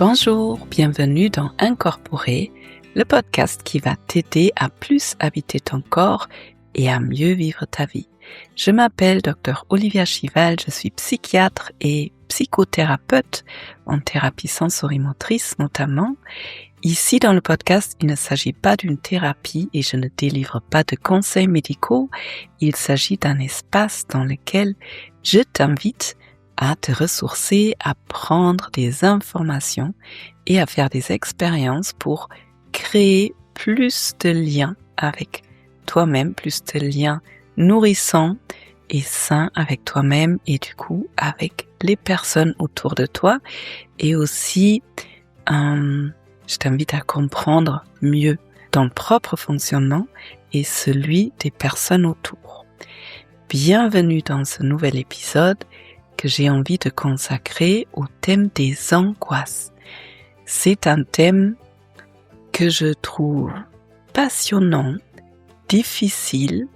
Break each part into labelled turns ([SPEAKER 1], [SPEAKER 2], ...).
[SPEAKER 1] Bonjour, bienvenue dans Incorporer, le podcast qui va t'aider à plus habiter ton corps et à mieux vivre ta vie. Je m'appelle Dr Olivia Chival, je suis psychiatre et psychothérapeute en thérapie sensorimotrice notamment. Ici dans le podcast, il ne s'agit pas d'une thérapie et je ne délivre pas de conseils médicaux. Il s'agit d'un espace dans lequel je t'invite à te ressourcer, à prendre des informations et à faire des expériences pour créer plus de liens avec toi-même, plus de liens nourrissants et sains avec toi-même et du coup avec les personnes autour de toi. Et aussi, je t'invite à comprendre mieux ton propre fonctionnement et celui des personnes autour. Bienvenue dans ce nouvel épisode que j'ai envie de consacrer au thème des angoisses. C'est un thème que je trouve passionnant, difficile,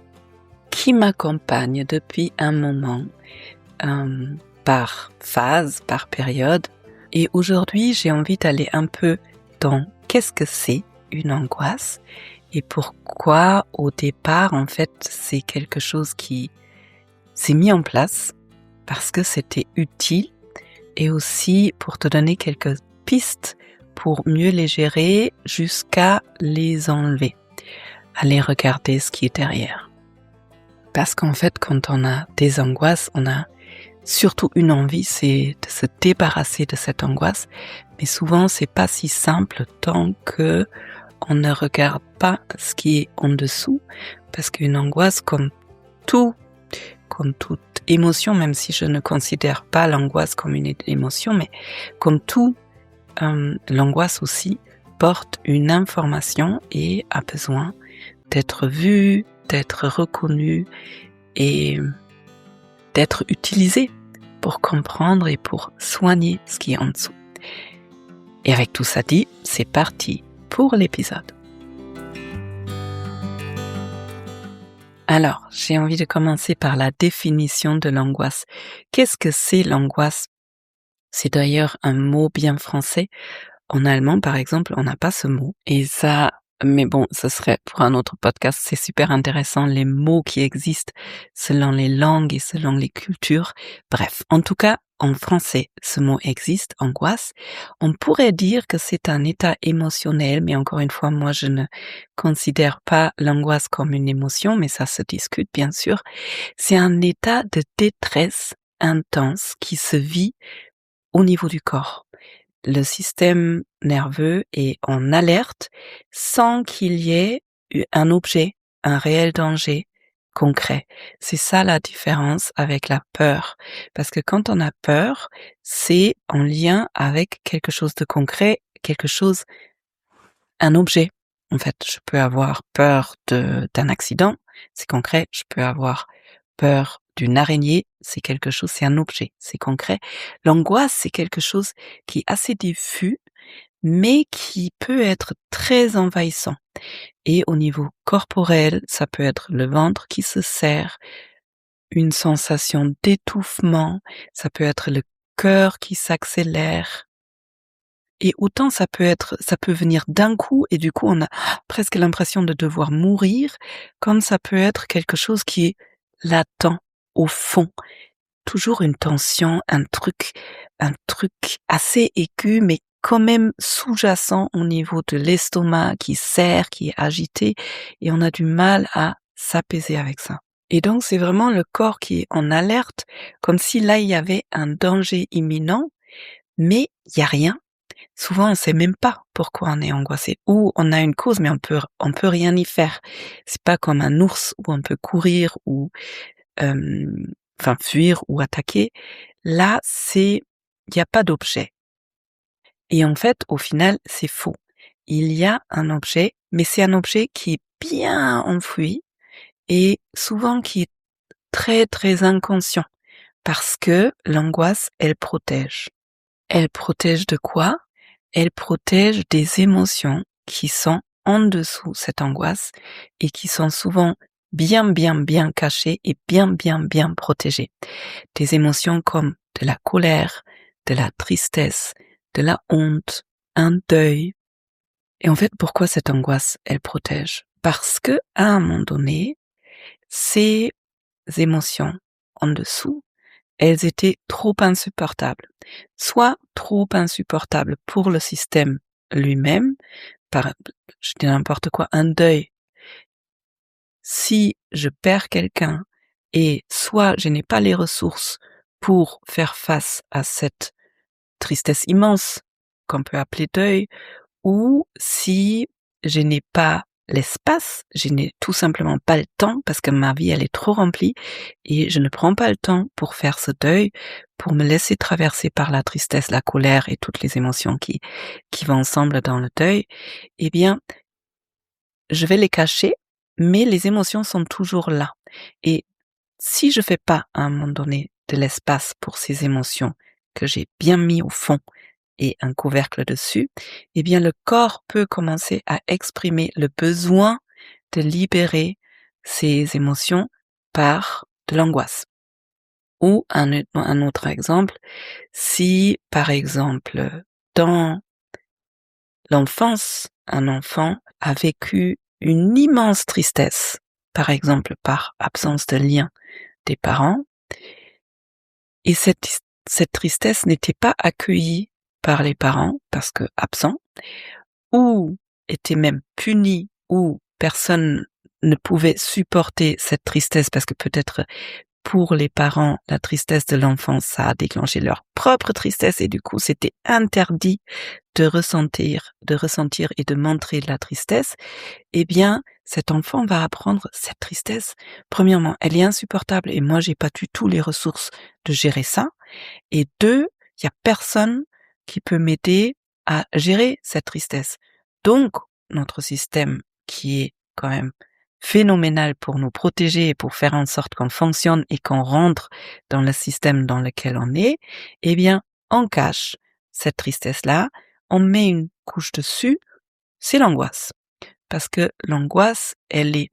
[SPEAKER 1] qui m'accompagne depuis un moment, par phase, par période. Et aujourd'hui, j'ai envie d'aller un peu dans qu'est-ce que c'est une angoisse et pourquoi au départ, en fait, c'est quelque chose qui s'est mis en place parce que c'était utile et aussi pour te donner quelques pistes pour mieux les gérer jusqu'à les enlever, aller regarder ce qui est derrière. Parce qu'en fait, quand on a des angoisses, on a surtout une envie, c'est de se débarrasser de cette angoisse, mais souvent c'est pas si simple tant que on ne regarde pas ce qui est en dessous, parce qu'une angoisse, comme toute émotion, même si je ne considère pas l'angoisse comme une émotion, mais comme tout, l'angoisse aussi porte une information et a besoin d'être vue, d'être reconnue et d'être utilisée pour comprendre et pour soigner ce qui est en dessous. Et avec tout ça dit, c'est parti pour l'épisode. Alors, j'ai envie de commencer par la définition de l'angoisse. Qu'est-ce que c'est l'angoisse ? C'est d'ailleurs un mot bien français. En allemand, par exemple, on n'a pas ce mot. Et ça, mais bon, ce serait pour un autre podcast. C'est super intéressant, les mots qui existent selon les langues et selon les cultures. Bref, en tout cas, en français, ce mot existe, angoisse. On pourrait dire que c'est un état émotionnel, mais encore une fois, moi, je ne considère pas l'angoisse comme une émotion, mais ça se discute, bien sûr. C'est un état de détresse intense qui se vit au niveau du corps. Le système nerveux est en alerte sans qu'il y ait un objet, un réel danger concret. C'est ça la différence avec la peur. Parce que quand on a peur, c'est en lien avec quelque chose de concret, un objet. En fait, je peux avoir peur d'un accident, c'est concret. Je peux avoir peur d'une araignée, c'est quelque chose, c'est un objet, c'est concret. L'angoisse, c'est quelque chose qui est assez diffus, mais qui peut être très envahissant. Et au niveau corporel, ça peut être le ventre qui se serre, une sensation d'étouffement, ça peut être le cœur qui s'accélère. Et autant ça peut venir d'un coup et du coup on a presque l'impression de devoir mourir, comme ça peut être quelque chose qui est latent, au fond. Toujours une tension, un truc assez aigu, mais quand même sous-jacent au niveau de l'estomac qui serre, qui est agité, et on a du mal à s'apaiser avec ça. Et donc c'est vraiment le corps qui est en alerte, comme si là il y avait un danger imminent, mais il n'y a rien. Souvent, on ne sait même pas pourquoi on est angoissé. Ou on a une cause, mais on peut rien y faire. C'est pas comme un ours où on peut courir ou fuir ou attaquer. Là, il n'y a pas d'objet. Et en fait, au final, c'est faux. Il y a un objet, mais c'est un objet qui est bien enfoui et souvent qui est très, très inconscient. Parce que l'angoisse, elle protège. Elle protège de quoi ? Elle protège des émotions qui sont en dessous cette angoisse et qui sont souvent bien cachées et bien protégées. Des émotions comme de la colère, de la tristesse, de la honte, un deuil. Et en fait, pourquoi cette angoisse, elle protège? Parce que, à un moment donné, ces émotions en dessous, elles étaient trop insupportables. Soit trop insupportables pour le système lui-même, je dis n'importe quoi, un deuil. Si je perds quelqu'un et soit je n'ai pas les ressources pour faire face à cette tristesse immense qu'on peut appeler deuil, ou si je n'ai pas l'espace, je n'ai tout simplement pas le temps parce que ma vie elle est trop remplie et je ne prends pas le temps pour faire ce deuil, pour me laisser traverser par la tristesse, la colère et toutes les émotions qui vont ensemble dans le deuil, eh bien, je vais les cacher, mais les émotions sont toujours là. Et si je fais pas à un moment donné de l'espace pour ces émotions que j'ai bien mis au fond et un couvercle dessus, eh bien le corps peut commencer à exprimer le besoin de libérer ces émotions par de l'angoisse. Ou un autre exemple, si par exemple dans l'enfance, un enfant a vécu une immense tristesse, par exemple par absence de lien des parents, et cette tristesse n'était pas accueillie par les parents parce que absents, ou était même puni, ou personne ne pouvait supporter cette tristesse parce que peut-être pour les parents, la tristesse de l'enfant, ça a déclenché leur propre tristesse et du coup, c'était interdit de ressentir et de montrer de la tristesse. Eh bien, cet enfant va apprendre cette tristesse. Premièrement, elle est insupportable et moi, j'ai pas du tout les ressources de gérer ça. Et deux, il y a personne qui peut m'aider à gérer cette tristesse. Donc, notre système qui est quand même phénoménal pour nous protéger et pour faire en sorte qu'on fonctionne et qu'on rentre dans le système dans lequel on est, eh bien, on cache cette tristesse-là, on met une couche dessus, c'est l'angoisse. Parce que l'angoisse, elle est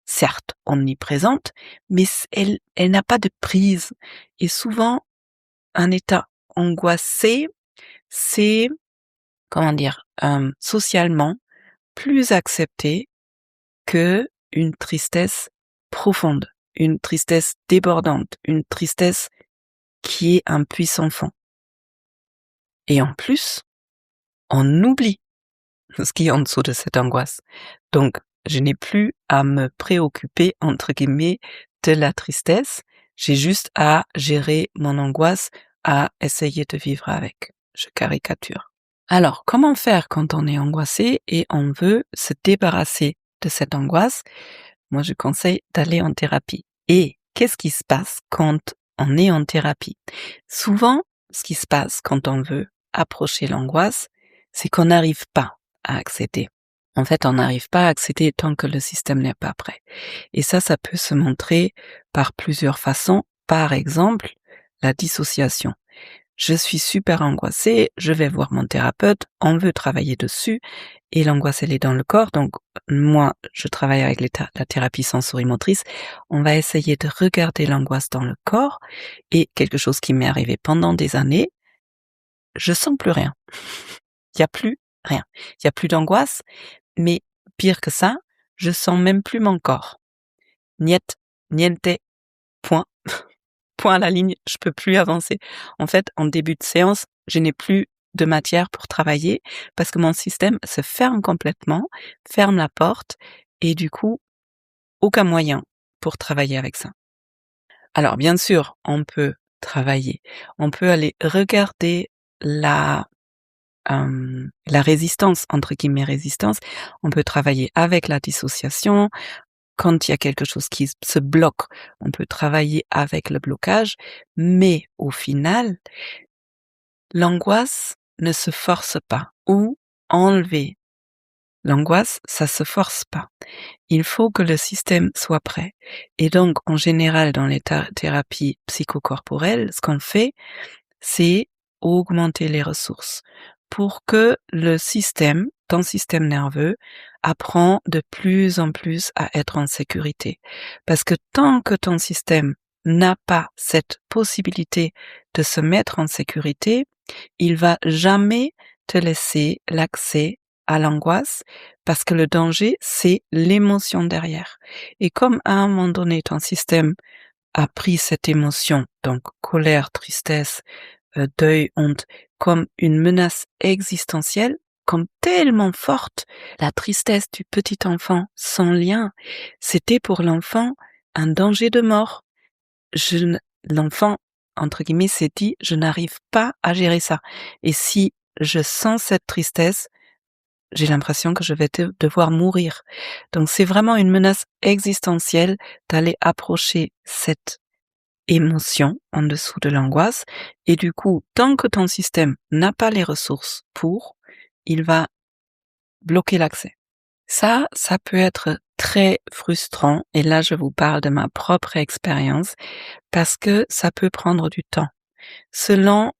[SPEAKER 1] certes omniprésente, mais elle n'a pas de prise. Et souvent, un état angoissé, c'est, socialement plus accepté que une tristesse profonde, une tristesse débordante, une tristesse qui est un puissant fond. Et en plus, on oublie ce qui est en dessous de cette angoisse. Donc, je n'ai plus à me préoccuper, entre guillemets, de la tristesse. J'ai juste à gérer mon angoisse, à essayer de vivre avec. Je caricature. Alors, comment faire quand on est angoissé et on veut se débarrasser de cette angoisse? Moi, je conseille d'aller en thérapie. Et qu'est-ce qui se passe quand on est en thérapie? Souvent, ce qui se passe quand on veut approcher l'angoisse, c'est qu'on n'arrive pas à accéder. En fait, on n'arrive pas à accéder tant que le système n'est pas prêt. Et ça peut se montrer par plusieurs façons. Par exemple, la dissociation. Je suis super angoissée, je vais voir mon thérapeute, on veut travailler dessus, et l'angoisse elle est dans le corps, donc moi je travaille avec la thérapie sensorimotrice, on va essayer de regarder l'angoisse dans le corps, et quelque chose qui m'est arrivé pendant des années, je sens plus rien. Il y a plus rien. Il y a plus d'angoisse, mais pire que ça, je sens même plus mon corps. Niet, niente, point. Point à la ligne, je peux plus avancer. En fait, en début de séance, je n'ai plus de matière pour travailler parce que mon système se ferme complètement, ferme la porte et du coup, aucun moyen pour travailler avec ça. Alors bien sûr, on peut travailler. On peut aller regarder la résistance, entre guillemets résistance. On peut travailler avec la dissociation. Quand il y a quelque chose qui se bloque, on peut travailler avec le blocage, mais au final, l'angoisse ne se force pas, ou enlever l'angoisse, ça se force pas. Il faut que le système soit prêt. Et donc, en général, dans les thérapies psychocorporelles, ce qu'on fait, c'est augmenter les ressources pour que le système, ton système nerveux, apprend de plus en plus à être en sécurité. Parce que tant que ton système n'a pas cette possibilité de se mettre en sécurité, Il va jamais te laisser l'accès à l'angoisse parce que le danger, c'est l'émotion derrière. Et comme à un moment donné, ton système a pris cette émotion, donc colère, tristesse, deuil, honte, comme une menace existentielle, comme tellement forte, la tristesse du petit enfant sans lien, c'était pour l'enfant un danger de mort. L'enfant, entre guillemets, s'est dit: «Je n'arrive pas à gérer ça et si je sens cette tristesse, j'ai l'impression que je vais devoir mourir». Donc c'est vraiment une menace existentielle d'aller approcher cette émotion en dessous de l'angoisse et du coup, tant que ton système n'a pas les ressources pour, il va bloquer l'accès. Ça peut être très frustrant et là je vous parle de ma propre expérience parce que ça peut prendre du temps. Selon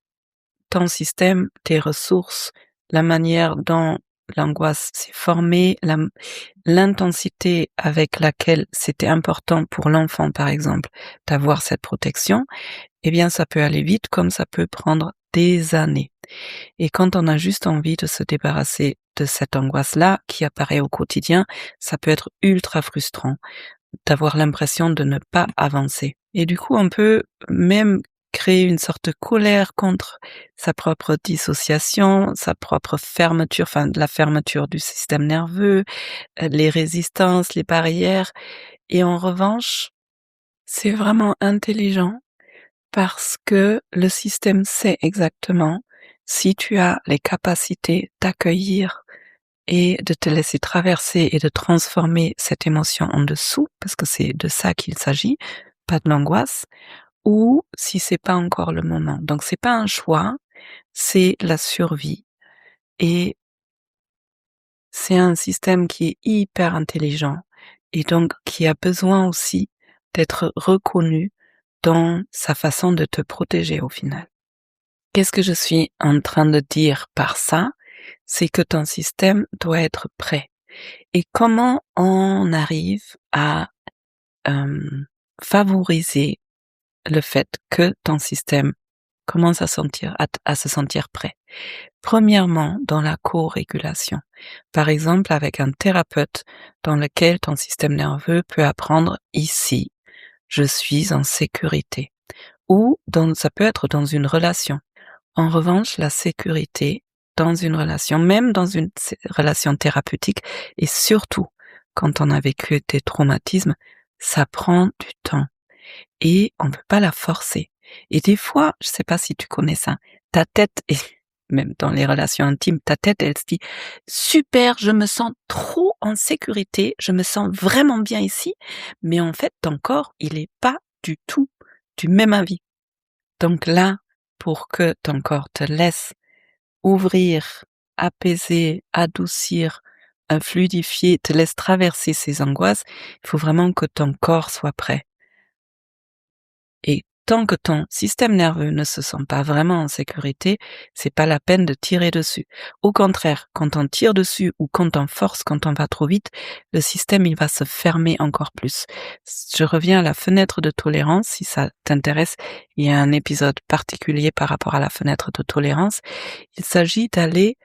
[SPEAKER 1] ton système, tes ressources, la manière dont l'angoisse s'est formée, l'intensité avec laquelle c'était important pour l'enfant, par exemple, d'avoir cette protection, eh bien, ça peut aller vite comme ça peut prendre des années. Et quand on a juste envie de se débarrasser de cette angoisse-là qui apparaît au quotidien, ça peut être ultra frustrant d'avoir l'impression de ne pas avancer. Et du coup, on peut même créer une sorte de colère contre sa propre dissociation, sa propre fermeture, enfin la fermeture du système nerveux, les résistances, les barrières. Et en revanche, c'est vraiment intelligent parce que le système sait exactement si tu as les capacités d'accueillir et de te laisser traverser et de transformer cette émotion en dessous, parce que c'est de ça qu'il s'agit, pas de l'angoisse, ou si c'est pas encore le moment. Donc c'est pas un choix, c'est la survie. Et c'est un système qui est hyper intelligent et donc qui a besoin aussi d'être reconnu dans sa façon de te protéger au final. Qu'est-ce que je suis en train de dire par ça? C'est que ton système doit être prêt. Et comment on arrive à favoriser le fait que ton système commence à se sentir prêt? Premièrement, dans la co-régulation. Par exemple, avec un thérapeute dans lequel ton système nerveux peut apprendre ici, je suis en sécurité. Ou ça peut être dans une relation. En revanche, la sécurité dans une relation, même dans une relation thérapeutique, et surtout quand on a vécu des traumatismes, ça prend du temps et on ne peut pas la forcer. Et des fois, je ne sais pas si tu connais ça, ta tête, et même dans les relations intimes, ta tête, elle se dit: «Super, je me sens trop en sécurité, je me sens vraiment bien ici», mais en fait, ton corps, il est pas du tout du même avis. Donc là, pour que ton corps te laisse ouvrir, apaiser, adoucir, fluidifier, te laisse traverser ces angoisses, il faut vraiment que ton corps soit prêt. Et tant que ton système nerveux ne se sent pas vraiment en sécurité, c'est pas la peine de tirer dessus. Au contraire, quand on tire dessus ou quand on force, quand on va trop vite, le système, il va se fermer encore plus. Je reviens à la fenêtre de tolérance, si ça t'intéresse. Il y a un épisode particulier par rapport à la fenêtre de tolérance. Il s'agit d'aller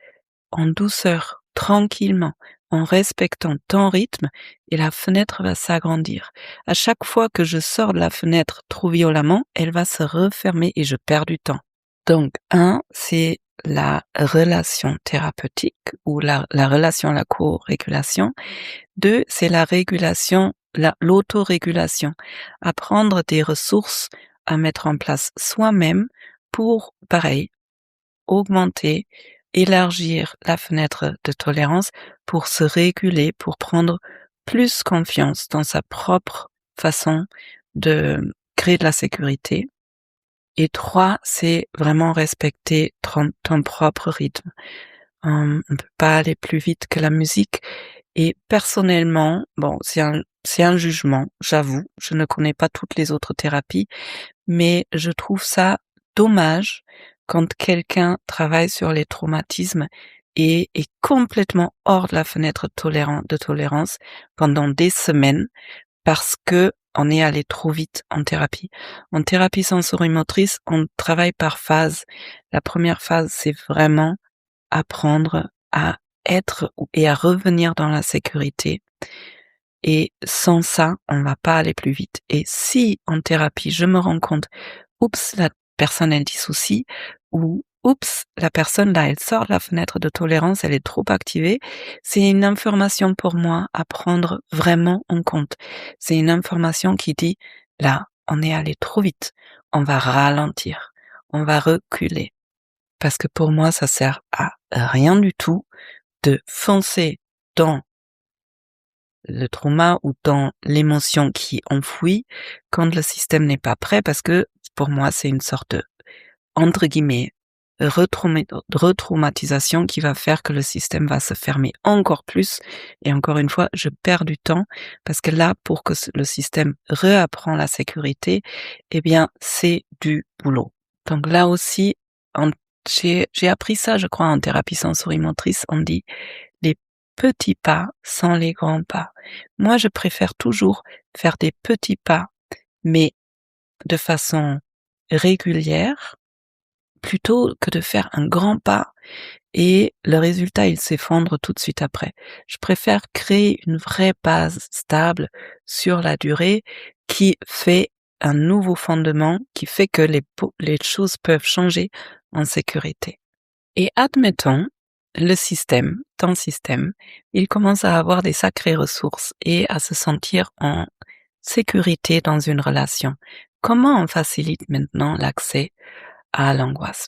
[SPEAKER 1] en douceur, tranquillement, en respectant ton rythme et la fenêtre va s'agrandir. À chaque fois que je sors de la fenêtre trop violemment, elle va se refermer et je perds du temps. Donc, c'est la relation thérapeutique ou la relation à la co-régulation. 2, c'est la régulation, l'autorégulation. Apprendre des ressources à mettre en place soi-même pour, pareil, augmenter, élargir la fenêtre de tolérance pour se réguler, pour prendre plus confiance dans sa propre façon de créer de la sécurité. Et 3, c'est vraiment respecter ton propre rythme. On ne peut pas aller plus vite que la musique. Et personnellement, bon, c'est un jugement, j'avoue, je ne connais pas toutes les autres thérapies, mais je trouve ça dommage quand quelqu'un travaille sur les traumatismes et est complètement hors de la fenêtre de tolérance pendant des semaines parce que on est allé trop vite en thérapie. En thérapie sensorimotrice, on travaille par phase. La première phase, c'est vraiment apprendre à être et à revenir dans la sécurité. Et sans ça, on va pas aller plus vite. Et si en thérapie, je me rends compte, oups, la personne elle dissocie, ou oups, la personne là, elle sort de la fenêtre de tolérance, elle est trop activée, c'est une information pour moi à prendre vraiment en compte. C'est une information qui dit, là, on est allé trop vite, on va ralentir, on va reculer. Parce que pour moi, ça sert à rien du tout de foncer dans le trauma ou dans l'émotion qui enfouit quand le système n'est pas prêt, parce que pour moi, c'est une sorte de, entre guillemets, retraumatisation qui va faire que le système va se fermer encore plus. Et encore une fois, je perds du temps parce que là, pour que le système réapprend la sécurité, eh bien, c'est du boulot. Donc là aussi, j'ai appris ça, je crois, en thérapie sensorimotrice, on dit les petits pas sans les grands pas. Moi, je préfère toujours faire des petits pas, mais de façon régulière, plutôt que de faire un grand pas et le résultat, il s'effondre tout de suite après. Je préfère créer une vraie base stable sur la durée qui fait un nouveau fondement, qui fait que les choses peuvent changer en sécurité. Et admettons, ton système, il commence à avoir des sacrées ressources et à se sentir en sécurité dans une relation. Comment on facilite maintenant l'accès à l'angoisse?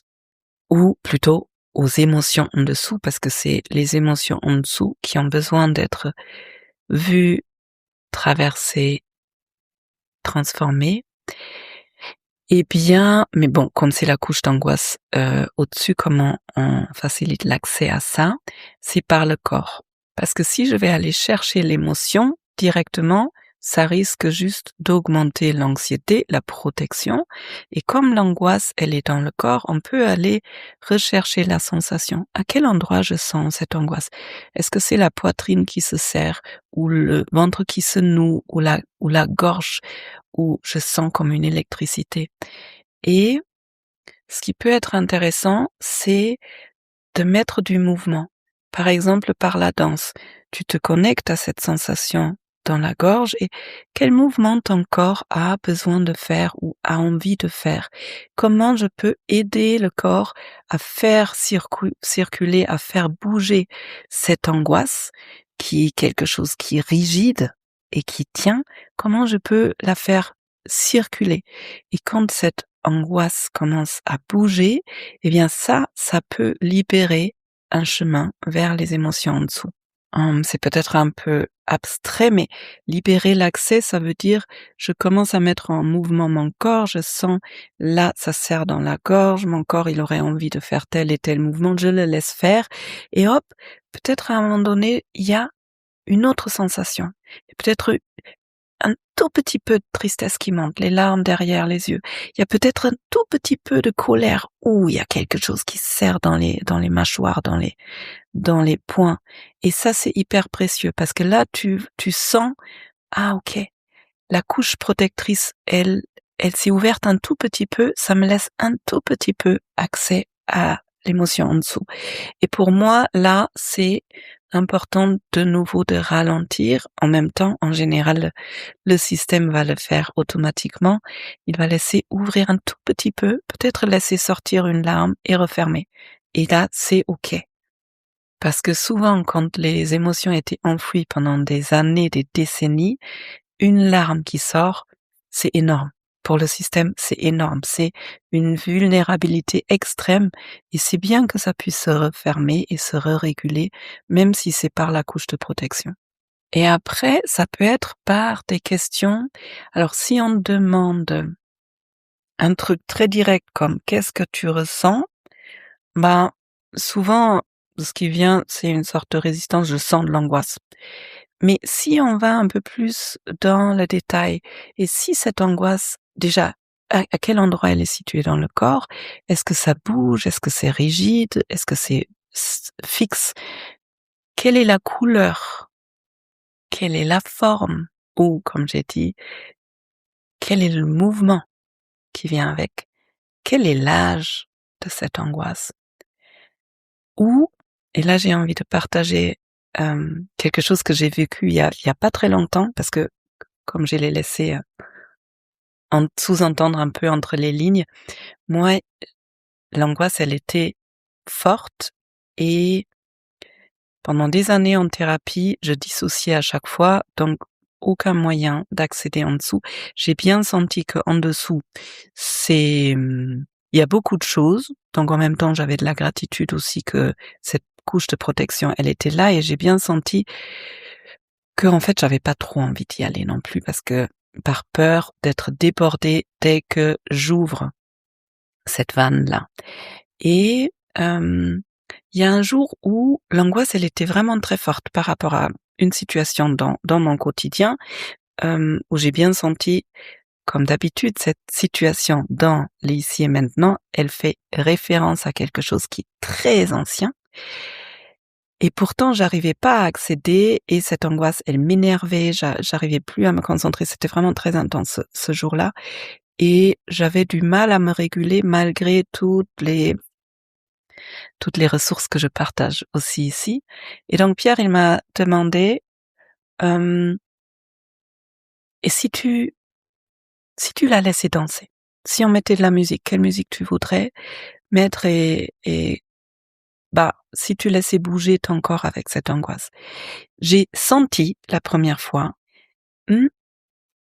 [SPEAKER 1] Ou plutôt aux émotions en dessous, parce que c'est les émotions en dessous qui ont besoin d'être vues, traversées, transformées. Eh bien, mais bon, comme c'est la couche d'angoisse au-dessus, comment on facilite l'accès à ça? C'est par le corps. Parce que si je vais aller chercher l'émotion directement, ça risque juste d'augmenter l'anxiété, la protection. Et comme l'angoisse, elle est dans le corps, on peut aller rechercher la sensation. À quel endroit je sens cette angoisse? Est-ce que c'est la poitrine qui se serre, ou le ventre qui se noue, ou la gorge, où je sens comme une électricité? Et ce qui peut être intéressant, c'est de mettre du mouvement. Par exemple, par la danse. Tu te connectes à cette sensation dans la gorge et quel mouvement ton corps a besoin de faire ou a envie de faire. Comment je peux aider le corps à faire circuler, à faire bouger cette angoisse qui est quelque chose qui est rigide et qui tient. Comment je peux la faire circuler? Et quand cette angoisse commence à bouger, eh bien ça peut libérer un chemin vers les émotions en dessous. C'est peut-être un peu abstrait, mais libérer l'accès, ça veut dire je commence à mettre en mouvement mon corps, je sens là, ça serre dans la gorge, mon corps il aurait envie de faire tel et tel mouvement, je le laisse faire, et hop, peut-être à un moment donné, il y a une autre sensation, et peut-être un tout petit peu de tristesse qui monte, les larmes derrière les yeux. Il y a peut-être un tout petit peu de colère, ou il y a quelque chose qui serre dans les mâchoires, dans les poings. Et ça, c'est hyper précieux parce que là, tu sens, ah ok, la couche protectrice, elle s'est ouverte un tout petit peu, ça me laisse un tout petit peu accès à l'émotion en dessous. Et pour moi, là, c'est important de nouveau de ralentir. En même temps, en général, le système va le faire automatiquement. Il va laisser ouvrir un tout petit peu, peut-être laisser sortir une larme et refermer. Et là, c'est OK. Parce que souvent, quand les émotions étaient enfouies pendant des années, des décennies, une larme qui sort, c'est énorme. Pour le système, c'est énorme. C'est une vulnérabilité extrême et c'est bien que ça puisse se refermer et se réguler, même si c'est par la couche de protection. Et après, ça peut être par des questions. Alors, si on demande un truc très direct comme «Qu'est-ce que tu ressens?» Ben, souvent, ce qui vient, c'est une sorte de résistance, je sens de l'angoisse. Mais si on va un peu plus dans le détail, et si cette angoisse, déjà, à quel endroit elle est située dans le corps? Est-ce que ça bouge? Est-ce que c'est rigide? Est-ce que c'est fixe? Quelle est la couleur? Quelle est la forme? Ou, comme j'ai dit, quel est le mouvement qui vient avec? Quel est l'âge de cette angoisse? Ou, et là j'ai envie de partager quelque chose que j'ai vécu il y a pas très longtemps, parce que comme je l'ai laissé sous-entendre un peu entre les lignes, moi, l'angoisse, elle était forte, et pendant des années en thérapie, je dissociais à chaque fois, donc aucun moyen d'accéder en dessous. J'ai bien senti qu'en dessous, il y a beaucoup de choses, donc en même temps, j'avais de la gratitude aussi que cette couche de protection, elle était là, et j'ai bien senti qu'en fait, j'avais pas trop envie d'y aller non plus, parce que par peur d'être débordée dès que j'ouvre cette vanne-là. Et il y a un jour où l'angoisse, elle était vraiment très forte par rapport à une situation dans mon quotidien, où j'ai bien senti, comme d'habitude, cette situation dans l'ici et maintenant, elle fait référence à quelque chose qui est très ancien, et pourtant j'arrivais pas à accéder, et cette angoisse, elle m'énervait, j'arrivais plus à me concentrer, c'était vraiment très intense ce jour-là, et j'avais du mal à me réguler malgré toutes les ressources que je partage aussi ici. Et donc Pierre, il m'a demandé, hem: «Et si tu la laissais danser? Si on mettait de la musique, quelle musique tu voudrais mettre, et bah, si tu laissais bouger ton corps avec cette angoisse?» J'ai senti la première fois, mmh,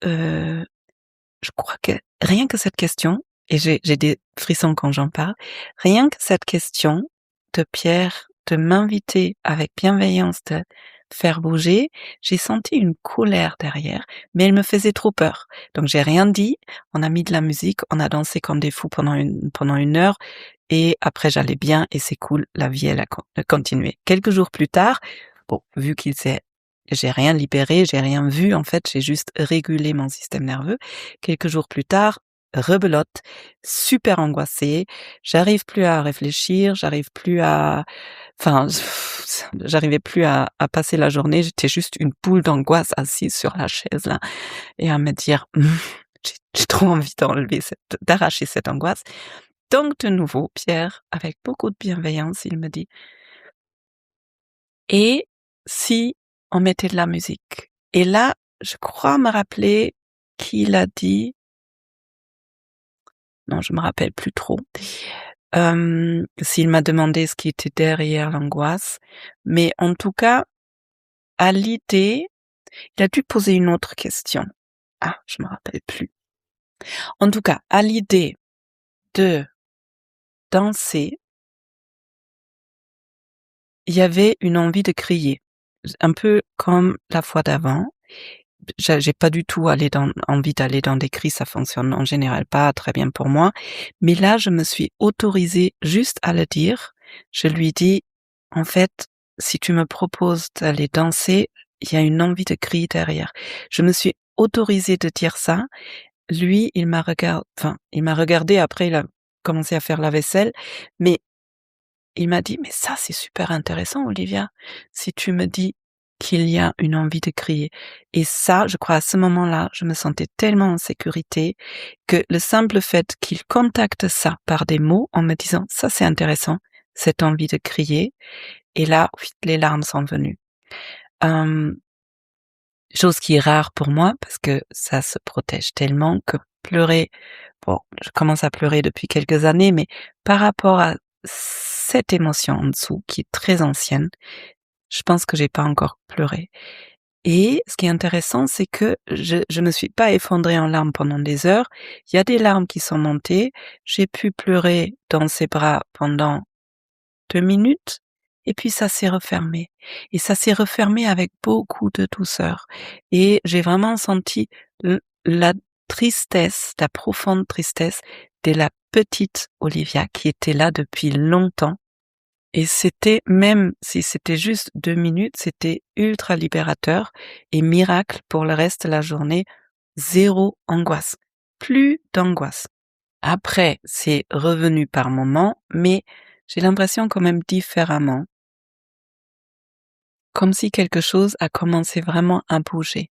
[SPEAKER 1] heu, je crois que rien que cette question, et j'ai des frissons quand j'en parle, rien que cette question de Pierre de m'inviter avec bienveillance de faire bouger, j'ai senti une colère derrière, mais elle me faisait trop peur. Donc j'ai rien dit, on a mis de la musique, on a dansé comme des fous pendant une heure, et après j'allais bien et c'est cool, la vie elle a continué. Quelques jours plus tard, bon, vu qu'il s'est j'ai rien libéré, j'ai rien vu, en fait, j'ai juste régulé mon système nerveux. Quelques jours plus tard, rebelote, super angoissée, j'arrive plus à réfléchir, enfin, j'arrivais plus à passer la journée, j'étais juste une boule d'angoisse assise sur la chaise là, et à me dire: J'ai trop envie d'arracher cette angoisse». Donc de nouveau, Pierre, avec beaucoup de bienveillance, il me dit: «Et si on mettait de la musique?» Et là, je crois me rappeler qu'il a dit, non, je me rappelle plus trop, s'il m'a demandé ce qui était derrière l'angoisse, mais en tout cas, à l'idée, il a dû poser une autre question. Ah, je me rappelle plus. En tout cas, à l'idée de danser, il y avait une envie de crier, un peu comme la fois d'avant. J'ai pas du tout envie d'aller dans des cris, ça fonctionne en général pas très bien pour moi. Mais là, je me suis autorisée juste à le dire. Je lui dis: «En fait, si tu me proposes d'aller danser, il y a une envie de crier derrière». Je me suis autorisée de dire ça. Lui, il m'a regardé, après il a commencé à faire la vaisselle, mais il m'a dit: «Mais ça, c'est super intéressant, Olivia, si tu me dis qu'il y a une envie de crier». Et ça, je crois, à ce moment-là, je me sentais tellement en sécurité que le simple fait qu'il contacte ça par des mots en me disant: «Ça, c'est intéressant, cette envie de crier», et là, oui, les larmes sont venues. Hem, Chose qui est rare pour moi parce que ça se protège tellement que pleurer, bon, je commence à pleurer depuis quelques années, mais par rapport à cette émotion en dessous qui est très ancienne, je pense que j'ai pas encore pleuré. Et ce qui est intéressant, c'est que je me suis pas effondrée en larmes pendant des heures. Il y a des larmes qui sont montées. J'ai pu pleurer dans ses bras pendant 2 minutes, et puis ça s'est refermé, et ça s'est refermé avec beaucoup de douceur, et j'ai vraiment senti la tristesse, la profonde tristesse de la petite Olivia qui était là depuis longtemps, et c'était, même si c'était juste 2 minutes, c'était ultra libérateur, et miracle, pour le reste de la journée, zéro angoisse, plus d'angoisse. Après, c'est revenu par moments, mais j'ai l'impression quand même différemment. Comme si quelque chose a commencé vraiment à bouger,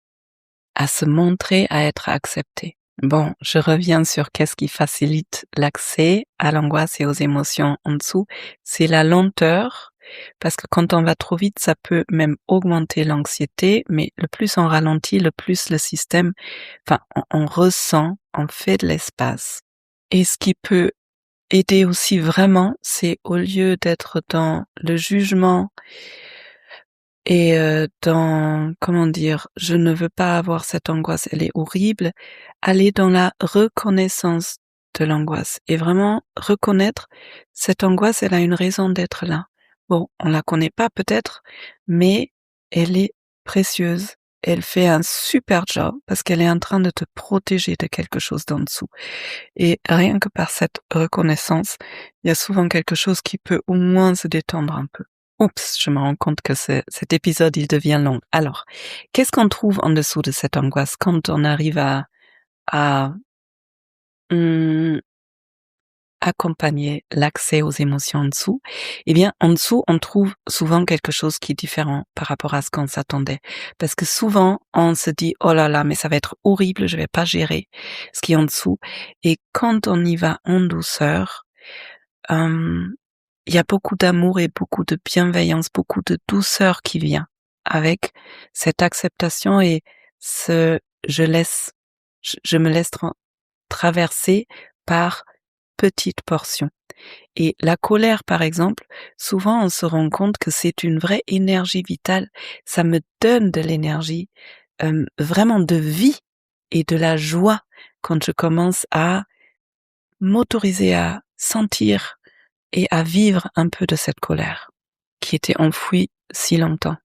[SPEAKER 1] à se montrer, à être accepté. Bon, je reviens sur qu'est-ce qui facilite l'accès à l'angoisse et aux émotions en dessous. C'est la lenteur, parce que quand on va trop vite, ça peut même augmenter l'anxiété, mais le plus on ralentit, le plus le système, enfin, on ressent, on fait de l'espace. Et ce qui peut aider aussi vraiment, c'est au lieu d'être dans le jugement et dans, comment dire, je ne veux pas avoir cette angoisse, elle est horrible, aller dans la reconnaissance de l'angoisse et vraiment reconnaître cette angoisse, elle a une raison d'être là. Bon, on la connaît pas peut-être, mais elle est précieuse. Elle fait un super job parce qu'elle est en train de te protéger de quelque chose d'en dessous. Et rien que par cette reconnaissance, il y a souvent quelque chose qui peut au moins se détendre un peu. Oups, je me rends compte que cet épisode, il devient long. Alors, qu'est-ce qu'on trouve en dessous de cette angoisse quand on arrive à mmh, accompagner l'accès aux émotions en dessous? Eh bien, en dessous, on trouve souvent quelque chose qui est différent par rapport à ce qu'on s'attendait. Parce que souvent, on se dit: «Oh là là, mais ça va être horrible, je vais pas gérer ce qui est en dessous». Et quand on y va en douceur, hem il y a beaucoup d'amour et beaucoup de bienveillance, beaucoup de douceur qui vient avec cette acceptation et ce je me laisse traverser par petites portions. Et la colère, par exemple, souvent on se rend compte que c'est une vraie énergie vitale. Ça me donne de l'énergie, vraiment de vie et de la joie quand je commence à m'autoriser à sentir et à vivre un peu de cette colère qui était enfouie si longtemps.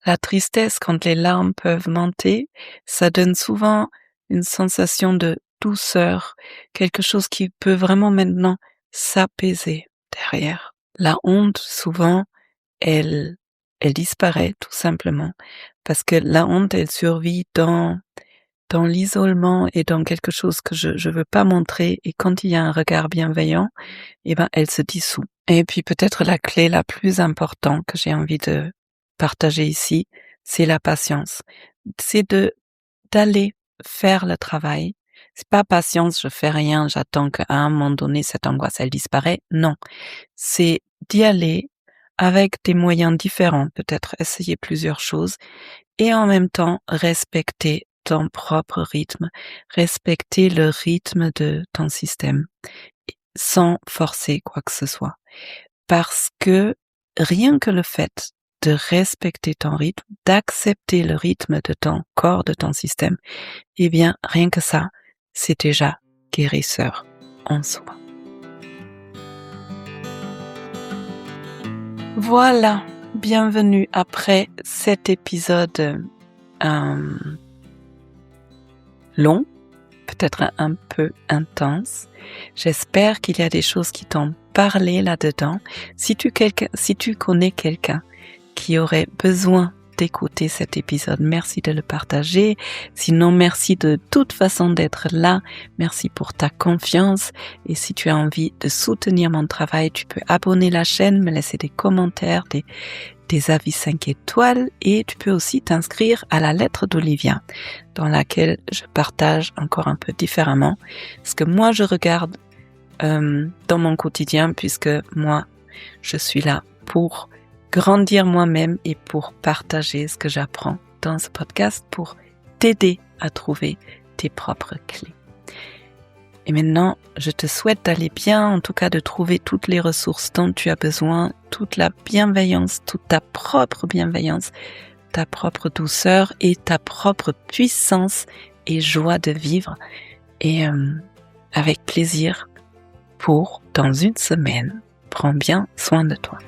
[SPEAKER 1] La tristesse, quand les larmes peuvent monter, ça donne souvent une sensation de douceur, quelque chose qui peut vraiment maintenant s'apaiser derrière. La honte, souvent, elle disparaît tout simplement parce que la honte, elle survit dans l'isolement et dans quelque chose que je veux pas montrer, et quand il y a un regard bienveillant, eh ben, elle se dissout. Et puis peut-être la clé la plus importante que j'ai envie de partager ici, c'est la patience. C'est d'aller faire le travail. C'est pas patience, je fais rien, j'attends qu'à un moment donné cette angoisse elle disparaît. Non, c'est d'y aller avec des moyens différents, peut-être essayer plusieurs choses et en même temps respecter ton propre rythme, respecter le rythme de ton système sans forcer quoi que ce soit. Parce que rien que le fait de respecter ton rythme, d'accepter le rythme de ton corps, de ton système, eh bien, rien que ça, c'est déjà guérisseur en soi. Voilà, bienvenue après cet épisode long, peut-être un peu intense. J'espère qu'il y a des choses qui t'ont parlé là-dedans. Si tu connais quelqu'un qui aurait besoin d'écouter cet épisode, merci de le partager. Sinon, merci de toute façon d'être là. Merci pour ta confiance. Et si tu as envie de soutenir mon travail, tu peux abonner la chaîne, me laisser des commentaires, des avis 5 étoiles, et tu peux aussi t'inscrire à la lettre d'Olivia, dans laquelle je partage encore un peu différemment ce que moi je regarde dans mon quotidien, puisque moi je suis là pour grandir moi-même et pour partager ce que j'apprends dans ce podcast pour t'aider à trouver tes propres clés. Et maintenant, je te souhaite d'aller bien, en tout cas de trouver toutes les ressources dont tu as besoin, toute la bienveillance, toute ta propre bienveillance, ta propre douceur et ta propre puissance et joie de vivre. Et avec plaisir pour, dans une semaine, prends bien soin de toi.